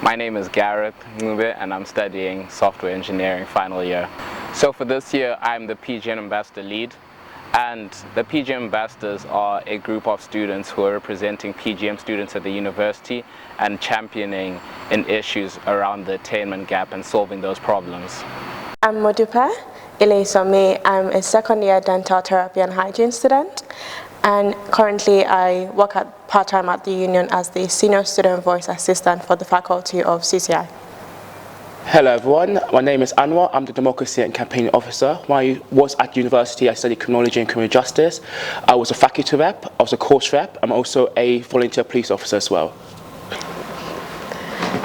My name is Gareth Ngube and I'm studying software engineering final year. So for this year, I'm the PGM Ambassador Lead, and the PGM Ambassadors are a group of students who are representing PGM students at the university and championing in issues around the attainment gap and solving those problems. I'm Modupe Ilesome. I'm a second-year dental therapy and hygiene student, and currently I work part-time at the union as the Senior Student Voice Assistant for the faculty of CCI. Hello everyone, my name is Anwar. I'm the Democracy and Campaign Officer. When I was at university, I studied criminology and criminal justice. I was a faculty rep, I was a course rep, I'm also a volunteer police officer as well.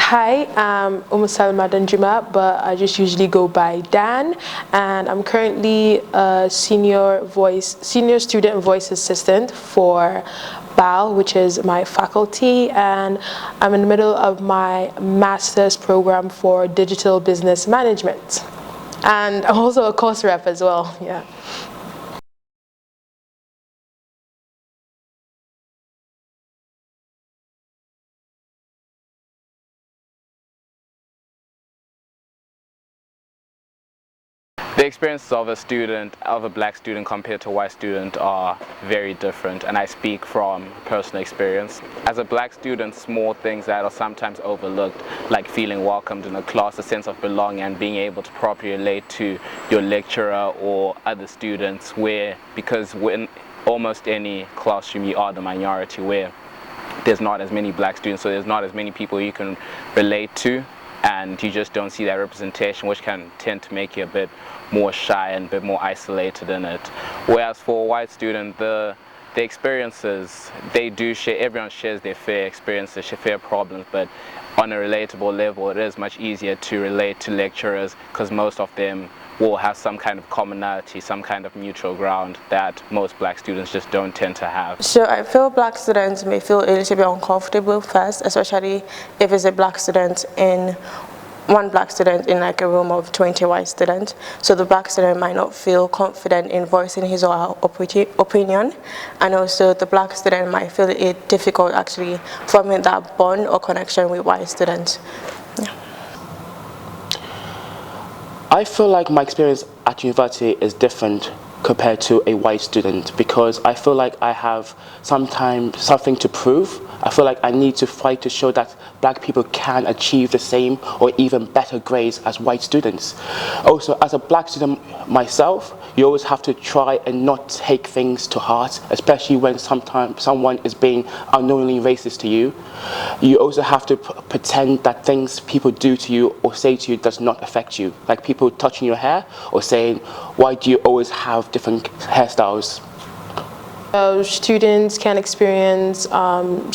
Hi, I'm Umusal Madanjuma, but I just usually go by Dan, and I'm currently a senior student voice assistant for BAL, which is my faculty, and I'm in the middle of my master's program for digital business management. And I'm also a course rep as well, yeah. The experiences of a black student compared to a white student are very different, and I speak from personal experience. As a black student, small things that are sometimes overlooked, like feeling welcomed in a class, a sense of belonging, and being able to properly relate to your lecturer or other students, because in almost any classroom you are the minority, where there's not as many black students, so there's not as many people you can relate to, and you just don't see that representation, which can tend to make you a bit more shy and a bit more isolated in it. Whereas for a white student, the experiences, they do share, everyone shares their fair experiences, fair problems, but on a relatable level, it is much easier to relate to lecturers because most of them will have some kind of commonality, some kind of neutral ground that most black students just don't tend to have. So I feel black students may feel a little bit uncomfortable first, especially if it's a black student in one black student in like a room of 20 white students. So the black student might not feel confident in voicing his or her opinion, and also the black student might feel it difficult actually forming that bond or connection with white students. Yeah. I feel like my experience at university is different compared to a white student because I feel like I have sometimes something to prove. I feel like I need to fight to show that black people can achieve the same or even better grades as white students. Also, as a black student myself, you always have to try and not take things to heart, especially when sometimes someone is being unknowingly racist to you. You also have to pretend that things people do to you or say to you does not affect you, like people touching your hair or saying, why do you always have different hairstyles? Students can experience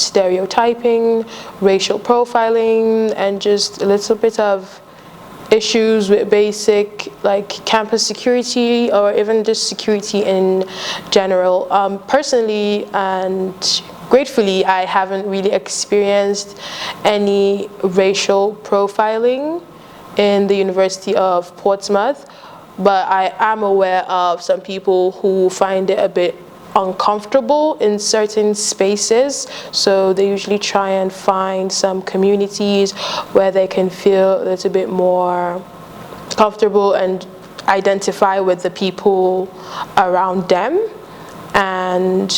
stereotyping, racial profiling, and just a little bit of issues with basic like campus security or even just security in general. Personally and gratefully, I haven't really experienced any racial profiling in the University of Portsmouth, but I am aware of some people who find it a bit uncomfortable in certain spaces, so they usually try and find some communities where they can feel a little bit more comfortable and identify with the people around them. And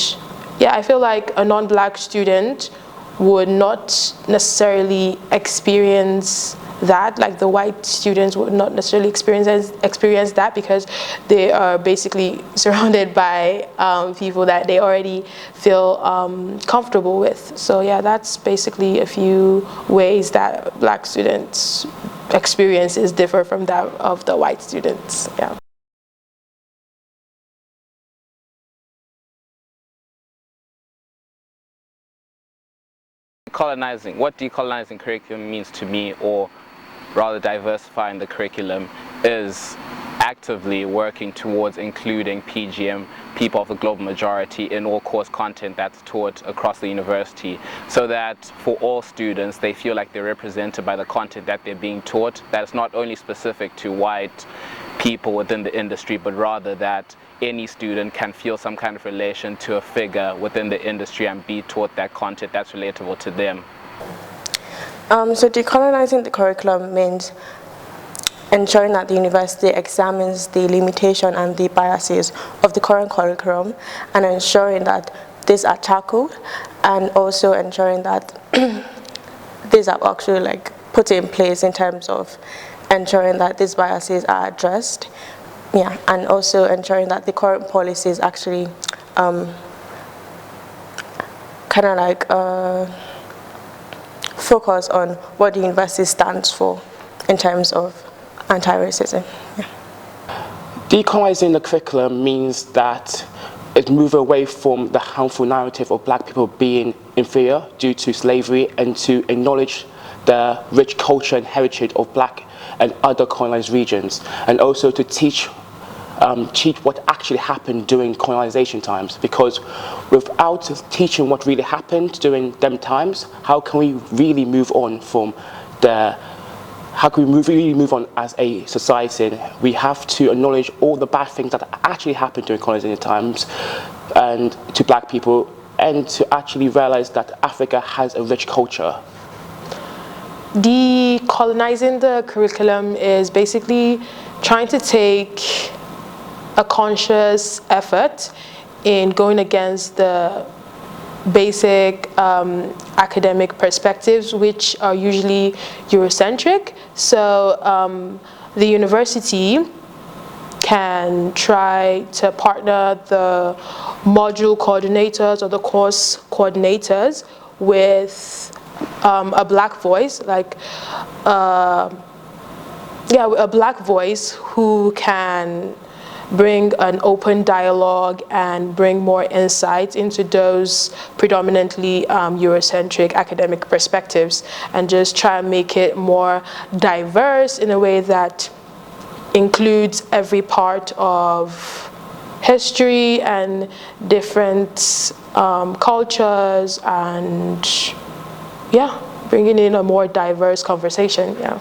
yeah, I feel like a non-black student would not necessarily experience that, like the white students would not necessarily experience that because they are basically surrounded by people that they already feel comfortable with. So yeah, that's basically a few ways that black students' experiences differ from that of the white students. Yeah. What decolonizing curriculum means to me, or rather diversifying the curriculum, is actively working towards including PGM, people of the global majority, in all course content that's taught across the university, so that for all students they feel like they're represented by the content that they're being taught, that it's not only specific to white people within the industry, but rather that any student can feel some kind of relation to a figure within the industry and be taught that content that's relatable to them. So decolonizing the curriculum means ensuring that the university examines the limitation and the biases of the current curriculum and ensuring that these are tackled, and also ensuring that these are actually like put in place in terms of ensuring that these biases are addressed, yeah, and also ensuring that the current policies actually kind of like focus on what the university stands for in terms of anti-racism. Yeah. Decolonizing the curriculum means that it moves away from the harmful narrative of black people being inferior due to slavery, and to acknowledge the rich culture and heritage of black and other colonized regions, and also to teach what actually happened during colonization times, because without teaching what really happened during them times, how can we really move on from really move on as a society? We have to acknowledge all the bad things that actually happened during colonization times and to black people, and to actually realize that Africa has a rich culture. Decolonizing the curriculum is basically trying to take a conscious effort in going against the basic academic perspectives, which are usually Eurocentric. So the university can try to partner the module coordinators or the course coordinators with a black voice, like a black voice who can bring an open dialogue and bring more insight into those predominantly Eurocentric academic perspectives, and just try and make it more diverse in a way that includes every part of history and different cultures, and yeah, bringing in a more diverse conversation. Yeah.